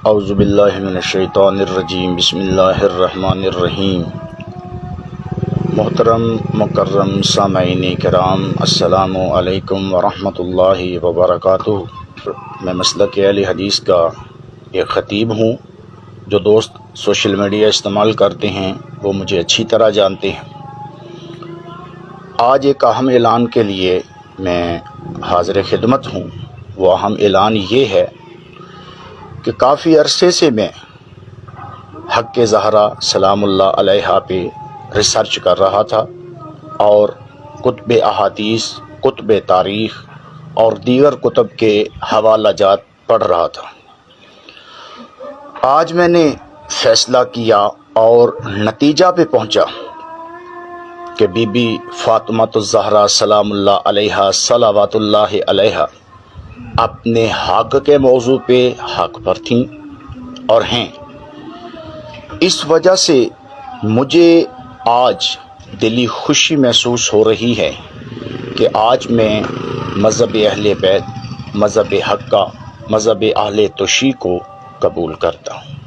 اعوذ باللہ من الشیطان الرجیم، بسم اللہ الرحمن الرحیم۔ محترم مکرم سامعین کرام، السلام علیکم ورحمۃ اللہ وبرکاتہ۔ میں مسلک اہل حدیث کا ایک خطیب ہوں۔ جو دوست سوشل میڈیا استعمال کرتے ہیں وہ مجھے اچھی طرح جانتے ہیں۔ آج ایک اہم اعلان کے لیے میں حاضر خدمت ہوں۔ وہ اہم اعلان یہ ہے کہ کافی عرصے سے میں حق زہرا سلام اللہ علیہا پہ ریسرچ کر رہا تھا اور کتب احادیث، کتب تاریخ اور دیگر کتب کے حوالہ جات پڑھ رہا تھا۔ آج میں نے فیصلہ کیا اور نتیجہ پہ پہنچا کہ بی بی فاطمۃ الزہرا سلام اللہ علیہا صلوات اللہ علیہا اپنے حق کے موضوع پہ حق پر تھیں اور ہیں۔ اس وجہ سے مجھے آج دلی خوشی محسوس ہو رہی ہے کہ آج میں مذہب اہل بیت، مذہب حق کا، مذہب اہل توشیع کو قبول کرتا ہوں۔